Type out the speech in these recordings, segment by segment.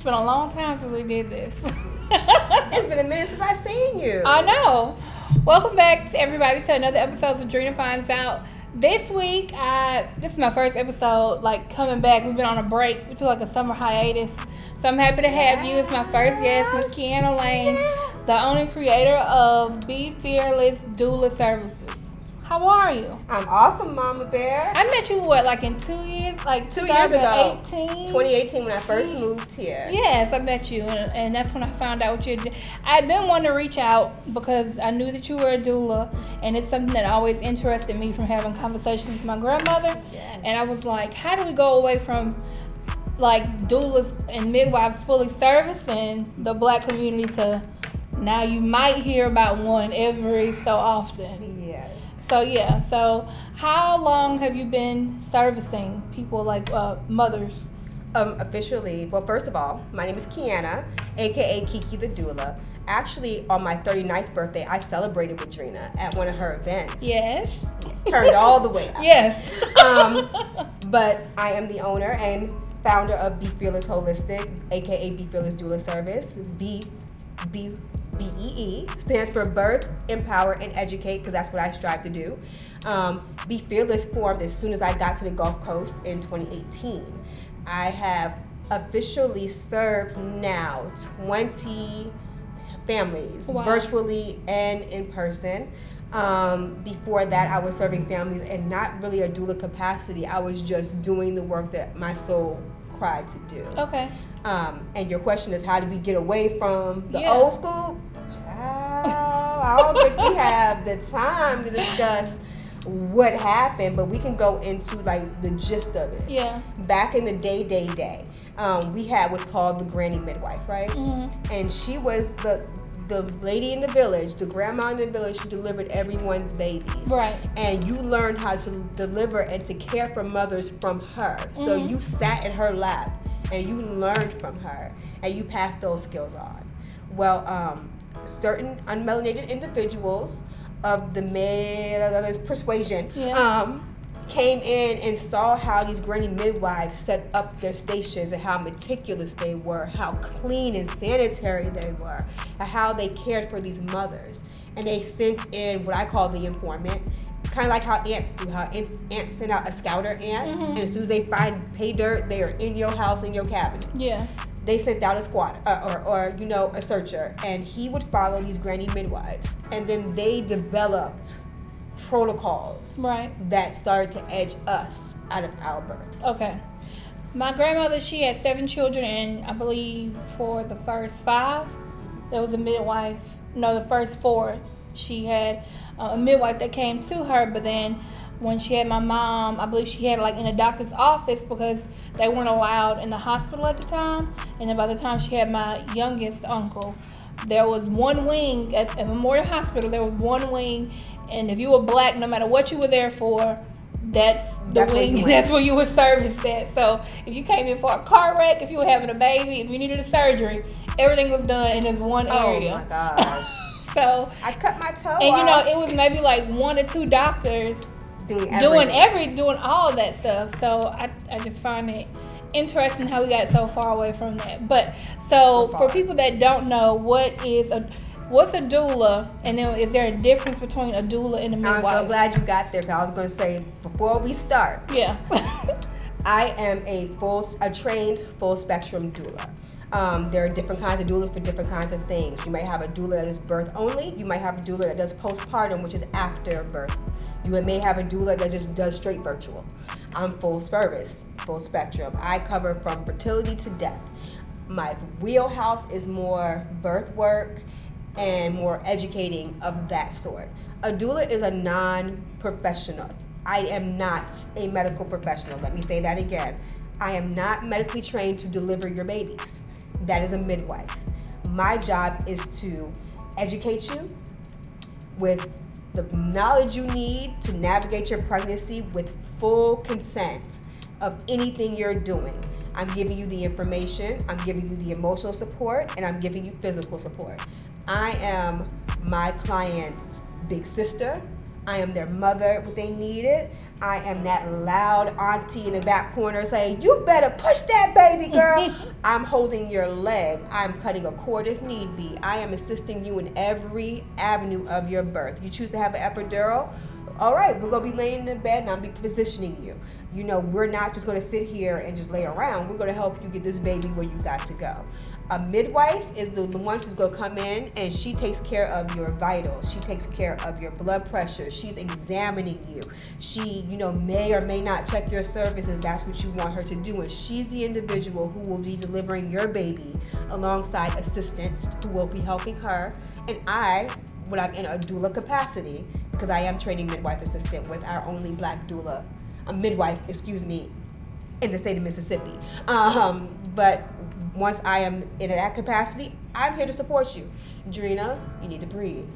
It's been a long time since we did this. It's been a minute since I've seen you. I know. Welcome back, to everybody, to another episode of Drena Finds Out. This week, this is my first episode, coming back. We've been on a break. We took a summer hiatus. So I'm happy to have you as my first guest, Miss Kiana Lane, the owner and creator of Be Fearless Doula Services. How are you? I'm awesome, Mama Bear. I met you, in 2 years? 2 years ago. 2018? 2018 when I first moved here. Yes, I met you, and that's when I found out what you did. I'd been wanting to reach out because I knew that you were a doula, and it's something that always interested me from having conversations with my grandmother. Yes. And I was like, how do we go away from doulas and midwives fully servicing the black community to now you might hear about one every so often. Yes. So how long have you been servicing people mothers? Officially, well, first of all, my name is Kiana, aka KiKi the Doula. Actually, on my 39th birthday, I celebrated with Drena at one of her events. Yes. Turned all the way out. Yes. But I am the owner and founder of Be Fearless Holistic, aka Be Fearless Doula Service. BEE stands for Birth, Empower, and Educate, because that's what I strive to do. Be Fearless formed as soon as I got to the Gulf Coast in 2018. I have officially served now 20 families, wow, virtually and in person. Before that, I was serving families in not really a doula capacity. I was just doing the work that my soul cried to do. Okay. And your question is, how do we get away from the Yeah. old school? Child, I don't think we have the time to discuss what happened, but we can go into the gist of it. Yeah. Back in the day, we had what's called the Granny Midwife, right? Mm-hmm. And she was the lady in the village, the grandma in the village who delivered everyone's babies. Right. And you learned how to deliver and to care for mothers from her. So Mm-hmm. you sat in her lap and you learned from her and you passed those skills on. Well, certain unmelanated individuals of the persuasion came in and saw how these granny midwives set up their stations and how meticulous they were, how clean and sanitary they were, and how they cared for these mothers. And they sent in what I call the informant, kind of like how ants do, how ants send out a scouter ant, and as soon as they find pay dirt, they are in your house, in your cabinet. Yeah. They sent out a squad or a searcher, and he would follow these granny midwives, and then they developed protocols that started to edge us out of our births. Okay. My grandmother, she had 7 children, and I believe for the first 5, there was a midwife. No, the first 4, she had a midwife that came to her, but then when she had my mom, I believe she had in a doctor's office because they weren't allowed in the hospital at the time. And then by the time she had my youngest uncle, there was one wing at Memorial Hospital. There was one wing, and if you were black, no matter what you were there for, that's the wing. That's where you were serviced at. So if you came in for a car wreck, if you were having a baby, if you needed a surgery, everything was done in this one area. Oh my gosh. So I cut my toe and off. it was maybe 1 or 2 doctors doing all of that stuff. So I just find it interesting how we got so far away from that. But so for people that don't know, what's a doula, and then is there a difference between a doula and a midwife? I'm so glad you got there, because I was going to say, before we start, I am a trained full spectrum doula. There are different kinds of doulas for different kinds of things. You might have a doula that is birth only. You might have a doula that does postpartum, which is after birth. You may have a doula that just does straight virtual. I'm full service, full spectrum. I cover from fertility to death. My wheelhouse is more birth work and more educating of that sort. A doula is a non-professional. I am not a medical professional. Let me say that again. I am not medically trained to deliver your babies. That is a midwife. My job is to educate you with the knowledge you need to navigate your pregnancy with full consent of anything you're doing. I'm giving you the information, I'm giving you the emotional support, and I'm giving you physical support. I am my client's big sister. I am their mother when they need it. I am that loud auntie in the back corner saying, you better push that baby, girl. I'm holding your leg. I'm cutting a cord if need be. I am assisting you in every avenue of your birth. You choose to have an epidural? All right, we're going to be laying in bed and I'll be positioning you. You know, we're not just going to sit here and just lay around. We're going to help you get this baby where you got to go. A midwife is the one who's going to come in and she takes care of your vitals. She takes care of your blood pressure. She's examining you. She, you know, may or may not check your cervix if that's what you want her to do. And she's the individual who will be delivering your baby alongside assistants who will be helping her. And I, when I'm in a doula capacity, because I am training midwife assistant with our only black doula, a midwife, in the state of Mississippi. But once I am in that capacity, I'm here to support you. Drena, you need to breathe.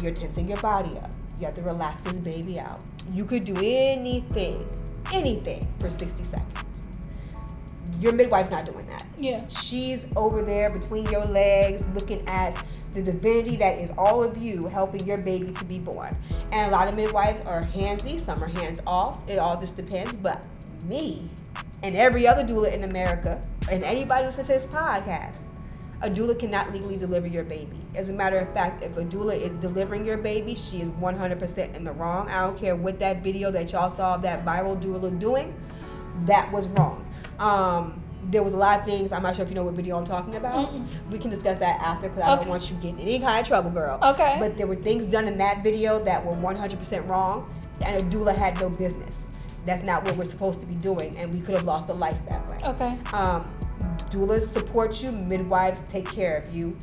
You're tensing your body up. You have to relax this baby out. You could do anything for 60 seconds. Your midwife's not doing that. Yeah. She's over there between your legs looking at the divinity that is all of you helping your baby to be born. And a lot of midwives are handsy, some are hands off. It all just depends. But me and every other doula in America and anybody listening to this podcast, a doula cannot legally deliver your baby. As a matter of fact, if a doula is delivering your baby, she is 100% in the wrong. I don't care what that video that y'all saw of that viral doula doing, that was wrong. There was a lot of things. I'm not sure if you know what video I'm talking about. We can discuss that after because I don't want you getting in any kind of trouble, girl. Okay. But there were things done in that video that were 100% wrong, and a doula had no business. That's not what we're supposed to be doing, and we could have lost a life that way. Okay. Doulas support you. Midwives take care of you.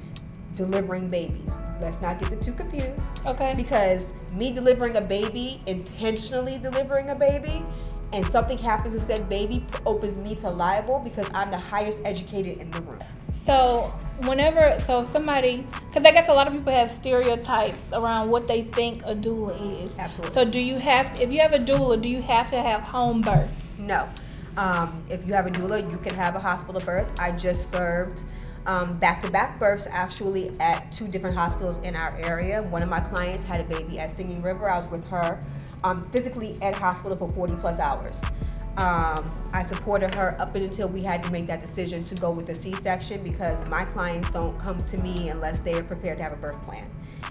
Delivering babies. Let's not get the two confused. Okay. Because me delivering a baby, intentionally delivering a baby, and something happens to said baby opens me to liable because I'm the highest educated in the room. So somebody, because I guess a lot of people have stereotypes around what they think a doula is. Absolutely. So if you have a doula, do you have to have home birth? No. If you have a doula, you can have a hospital birth. I just served back-to-back births actually at 2 different hospitals in our area. One of my clients had a baby at Singing River. I was with her physically at hospital for 40 plus hours. I supported her up until we had to make that decision to go with a C-section because my clients don't come to me unless they are prepared to have a birth plan.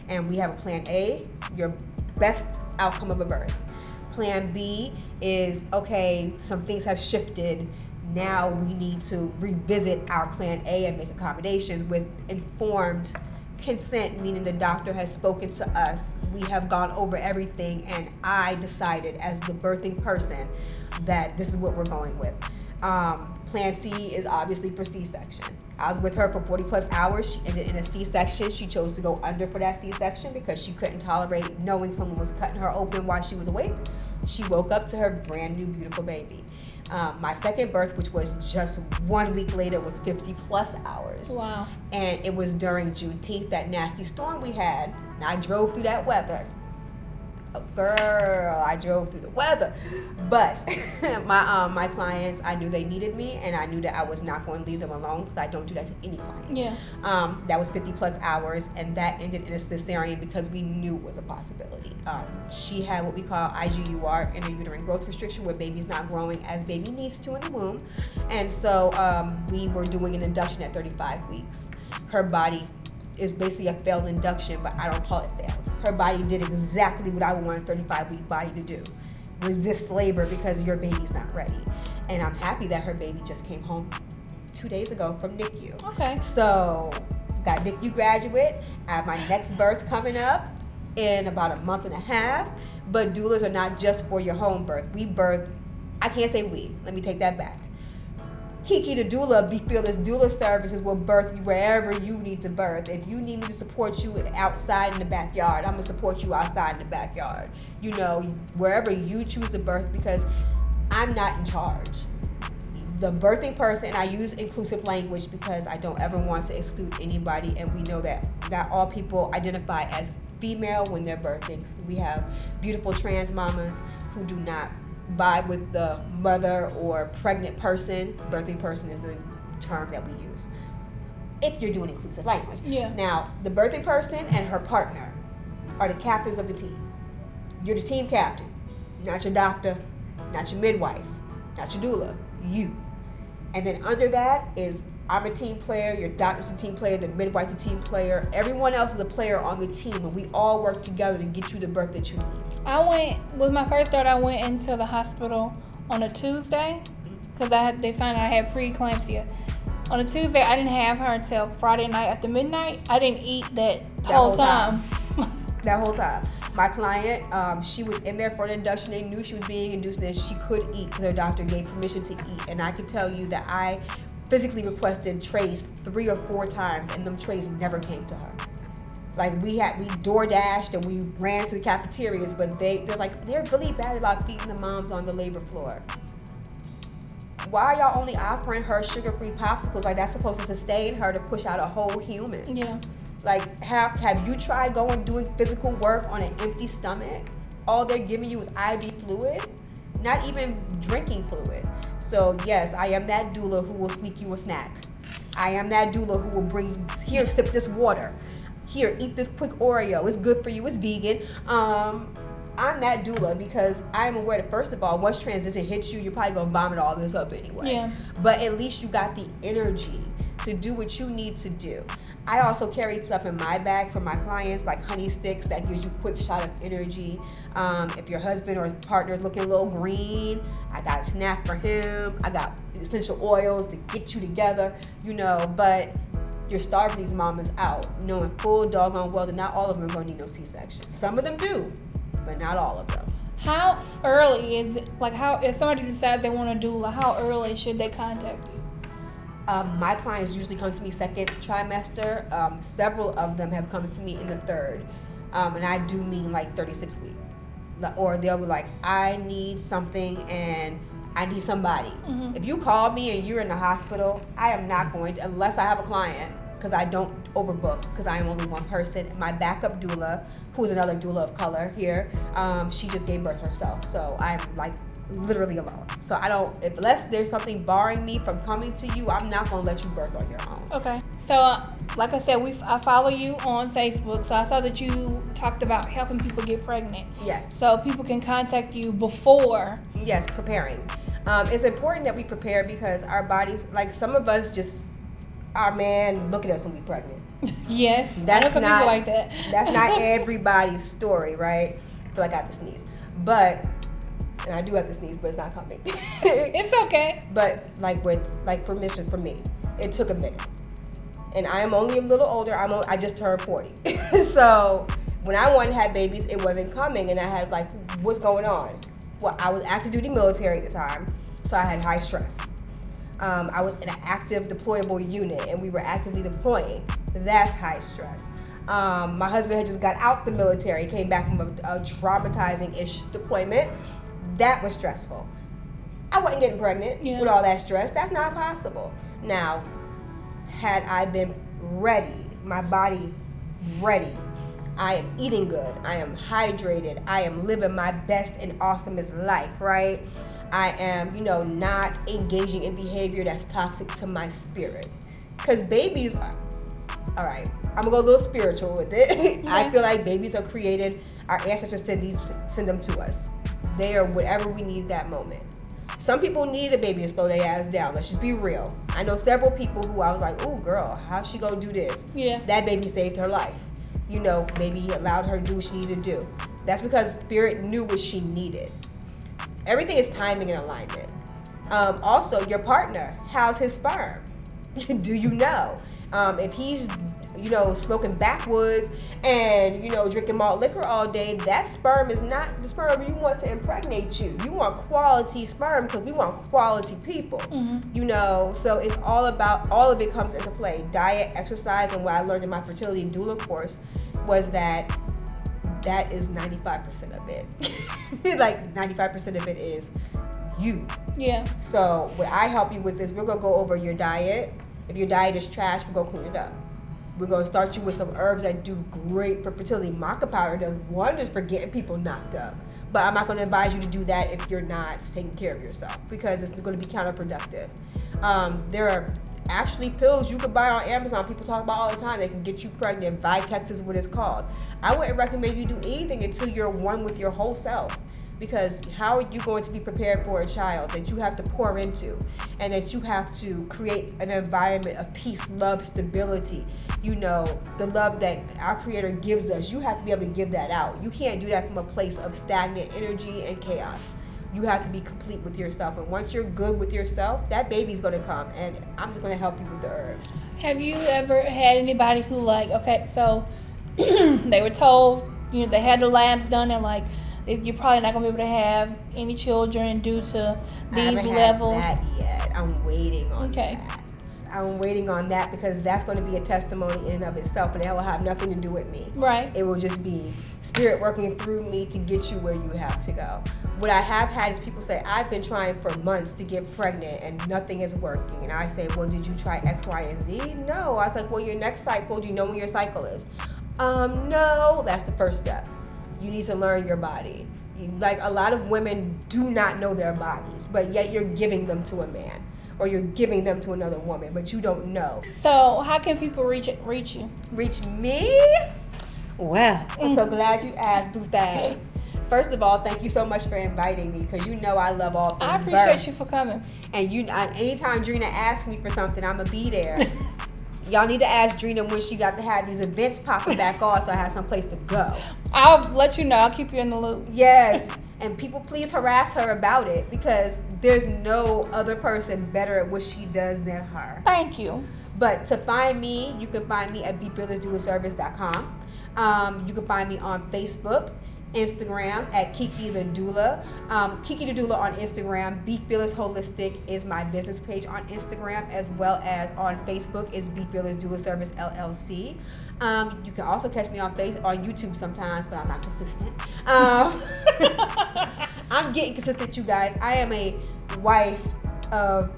And we have a plan A, your best outcome of a birth. Plan B is, okay, some things have shifted. Now we need to revisit our plan A and make accommodations with informed consent, meaning the doctor has spoken to us. We have gone over everything, and I decided as the birthing person that this is what we're going with. Plan C is obviously for C-section. I was with her for 40 plus hours. She ended in a C-section. She chose to go under for that C-section because she couldn't tolerate knowing someone was cutting her open while she was awake. She woke up to her brand new beautiful baby. My second birth, which was just 1 week later, was 50 plus hours. Wow. And it was during Juneteenth, that nasty storm we had. And I drove through that weather. Girl, I drove through the weather. But my clients, I knew they needed me, and I knew that I was not going to leave them alone because I don't do that to any client. Yeah. That was 50 plus hours, and that ended in a cesarean because we knew it was a possibility. She had what we call IGUR, intrauterine growth restriction, where baby's not growing as baby needs to in the womb. And so we were doing an induction at 35 weeks. Her body is basically a failed induction, but I don't call it failed. Her body did exactly what I want a 35-week body to do. Resist labor because your baby's not ready. And I'm happy that her baby just came home 2 days ago from NICU. Okay. So, got NICU graduate. I have my next birth coming up in about a month and a half. But doulas are not just for your home birth. We birth, I can't say we, let me take that back. KiKi the doula, Be Fearless Doula Services will birth you wherever you need to birth. If you need me to support you outside in the backyard, I'm going to support you outside in the backyard. You know, wherever you choose to birth, because I'm not in charge. The birthing person, and I use inclusive language because I don't ever want to exclude anybody, and we know that not all people identify as female when they're birthing. We have beautiful trans mamas who do not vibe with the mother or pregnant person. Birthing person is the term that we use if you're doing inclusive language. Yeah. Now, the birthing person and her partner are the captains of the team. You're the team captain. Not your doctor, not your midwife, not your doula, you. And then under that is I'm a team player, your doctor's a team player, the midwife's a team player. Everyone else is a player on the team, and we all work together to get you the birth that you need. With my first daughter, I went into the hospital on a Tuesday because they found out I had preeclampsia. On a Tuesday, I didn't have her until Friday night after midnight. I didn't eat that whole time. That whole time. My client, she was in there for an induction. They knew she was being induced and she could eat because her doctor gave permission to eat. And I can tell you that I physically requested trays 3 or 4 times, and them trays never came to her. Like we door dashed and we ran to the cafeterias, but they're really bad about feeding the moms on the labor floor. Why are y'all only offering her sugar-free popsicles? Like that's supposed to sustain her to push out a whole human. Yeah. Like have you tried doing physical work on an empty stomach? All they're giving you is IV fluid, not even drinking fluid. So yes, I am that doula who will sneak you a snack. I am that doula who will bring, here, sip this water. Here, eat this quick Oreo. It's good for you. It's vegan. I'm that doula because I'm aware that, first of all, once transition hits you, you're probably going to vomit all this up anyway. Yeah. But at least you got the energy to do what you need to do. I also carry stuff in my bag for my clients, like honey sticks that gives you a quick shot of energy. If your husband or partner is looking a little green, I got a snack for him. I got essential oils to get you together, but you're starving these mamas out, knowing full doggone well that not all of them are going to need no C-section. Some of them do, but not all of them. How early is it? Like, if somebody decides they want to doula, how early should they contact you? My clients usually come to me second trimester. Several of them have come to me in the third. And I do mean like 36 weeks. Or they'll be like, I need something and I need somebody. Mm-hmm. If you call me and you're in the hospital, I am not going to, unless I have a client, because I don't overbook, because I am only one person. My backup doula, who's another doula of color here, she just gave birth herself. So I'm like literally alone. So unless there's something barring me from coming to you, I'm not going to let you birth on your own. Okay. So, like I said, I follow you on Facebook. So I saw that you talked about helping people get pregnant. Yes. So people can contact you before. Yes, preparing. It's important that we prepare because our bodies, like some of us just, our man, look at us when we pregnant. Yes. That's I know some people like that. That's not everybody's story, right? I feel like I have to sneeze. And I do have to sneeze, but it's not coming. It's okay. But permission for me, it took a minute. And I am only a little older. I just turned 40. So when I wanted to have babies, it wasn't coming. And I had what's going on? Well, I was active duty military at the time, so I had high stress. I was in an active deployable unit, and we were actively deploying. That's high stress. My husband had just got out the military, came back from a traumatizing-ish deployment. That was stressful. I wasn't getting pregnant with all that stress. That's not possible. Now, had I been ready, my body ready, I am eating good, I am hydrated, I am living my best and awesomest life, right? I am, not engaging in behavior that's toxic to my spirit. Because babies are, all right, I'm going to go a little spiritual with it. I feel like babies are created, our ancestors send them to us. They are whatever we need that moment. Some people need a baby to slow their ass down. Let's just be real. I know several people who I was like, oh, girl, how's she going to do this? Yeah. That baby saved her life. Maybe he allowed her to do what she needed to do. That's because Spirit knew what she needed. Everything is timing and alignment. Also, your partner, how's his sperm? Do you know? If he's, smoking backwoods and, drinking malt liquor all day, that sperm is not the sperm you want to impregnate you. You want quality sperm because we want quality people. Mm-hmm. So it's all of it comes into play. Diet, exercise, and what I learned in my fertility doula course was that is 95% of it. 95% of it is you. Yeah. So what I help you with is we're going to go over your diet. If your diet is trash, we're going to clean it up. We're going to start you with some herbs that do great for fertility. Maca powder does wonders for getting people knocked up. But I'm not going to advise you to do that if you're not taking care of yourself because it's going to be counterproductive. There are actually pills you can buy on Amazon. People talk about all the time. They can get you pregnant. Vitex is what it's called. I wouldn't recommend you do anything until you're one with your whole self Because how are you going to be prepared for a child that you have to pour into, and that you have to create an environment of peace, love, stability? You know, the love that our Creator gives us, you have to be able to give that out. You can't do that from a place of stagnant energy and chaos. You have to be complete with yourself. And once you're good with yourself, that baby's going to come. And I'm just going to help you with the herbs. Have you ever had anybody who, like, okay, so they were told, you know, they had the labs done, and like, you're probably not going to be able to have any children due to these levels? I haven't had that yet. I'm waiting on that. I'm waiting on that because that's going to be a testimony in and of itself, and that will have nothing to do with me. Right. It will just be spirit working through me to get you where you have to go. What I have had is people say, I've been trying for months to get pregnant and nothing is working. And I say, well, did you try X, Y, and Z? No. I was like, well, your next cycle, do you know when your cycle is? No. That's the first step. You need to learn your body. Like, a lot of women do not know their bodies, but yet you're giving them to a man, or you're giving them to another woman, but you don't know. So how can people reach you? Reach me? Well, I'm so glad you asked, Boo Thang. First of all, thank you so much for inviting me, because you know I love all things I appreciate birth. You for coming. And anytime Drena asks me for something, I'm going to be there. Y'all need to ask Drena when she got to have these events popping back on, so I have some place to go. I'll let you know. I'll keep you in the loop. Yes. And people, please harass her about it, because there's no other person better at what she does than her. Thank you. But to find me, you can find me at BeFearlessDoulaService.com. You can find me on Facebook, Instagram at KiKi the Doula. KiKi the Doula on Instagram. Be Fearless Holistic is my business page on Instagram, as well as on Facebook is Be Fearless Doula Service LLC. You can also catch me on YouTube sometimes, but I'm not consistent. I'm getting consistent, you guys. I am a wife of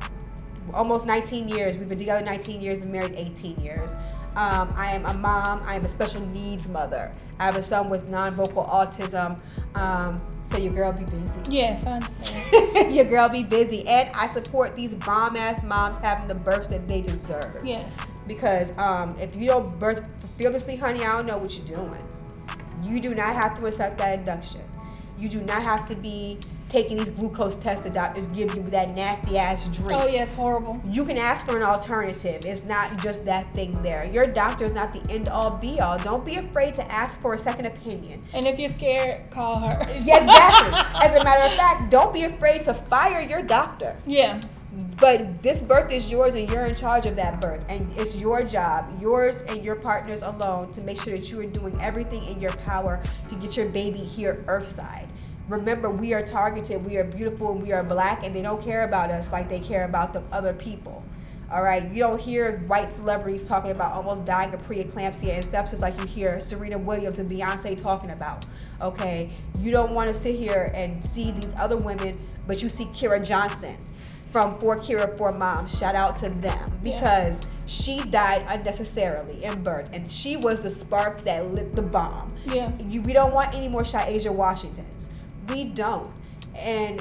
almost 19 years. We've been together 19 years, been married 18 years. I am a mom. I am a special needs mother. I have a son with non-vocal autism. So your girl be busy. Yes, I understand. Your girl be busy. And I support these bomb-ass moms having the births that they deserve. Yes. Because if you don't birth fearlessly, honey, I don't know what you're doing. You do not have to accept that induction. You do not have to be taking these glucose tests the doctors give you with that nasty ass drink. Oh, yeah, it's horrible. You can ask for an alternative. It's not just that thing there. Your doctor is not the end all be all. Don't be afraid to ask for a second opinion. And if you're scared, call her. Yeah, exactly. As a matter of fact, don't be afraid to fire your doctor. Yeah. But this birth is yours, and you're in charge of that birth. And it's your job, yours and your partner's alone, to make sure that you are doing everything in your power to get your baby here earthside. Remember, we are targeted, we are beautiful, and we are black, and they don't care about us like they care about the other people. All right, you don't hear white celebrities talking about almost dying of preeclampsia and sepsis like you hear Serena Williams and Beyonce talking about. Okay, you don't want to sit here and see these other women, but you see Kira Johnson from For Kira for Moms. Shout out to them, because she died unnecessarily in birth, and she was the spark that lit the bomb. Yeah. We don't want any more Shaisha Washingtons. We don't. And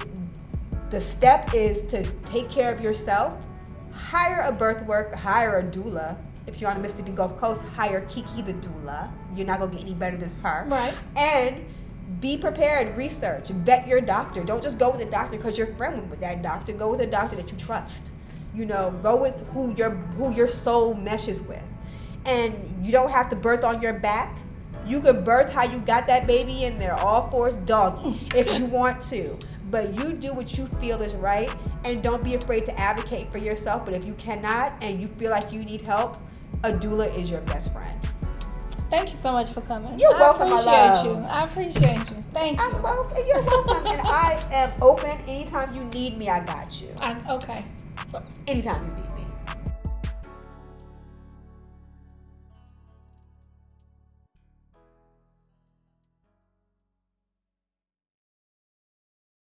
the step is to take care of yourself. Hire a birth worker, hire a doula. If you're on the Mississippi Gulf Coast, hire KiKi the Doula. You're not going to get any better than her. Right. And be prepared, research, vet your doctor. Don't just go with a doctor because your friend went with that doctor. Go with a doctor that you trust. You know, go with who your soul meshes with. And you don't have to birth on your back. You can birth how you got that baby in there, all fours doggy, if you want to. But you do what you feel is right, and don't be afraid to advocate for yourself. But if you cannot and you feel like you need help, a doula is your best friend. Thank you so much for coming. You're welcome, my love. I appreciate you. Thank you. You're welcome. And I am open. Anytime you need me, I got you. Okay. Anytime you need me.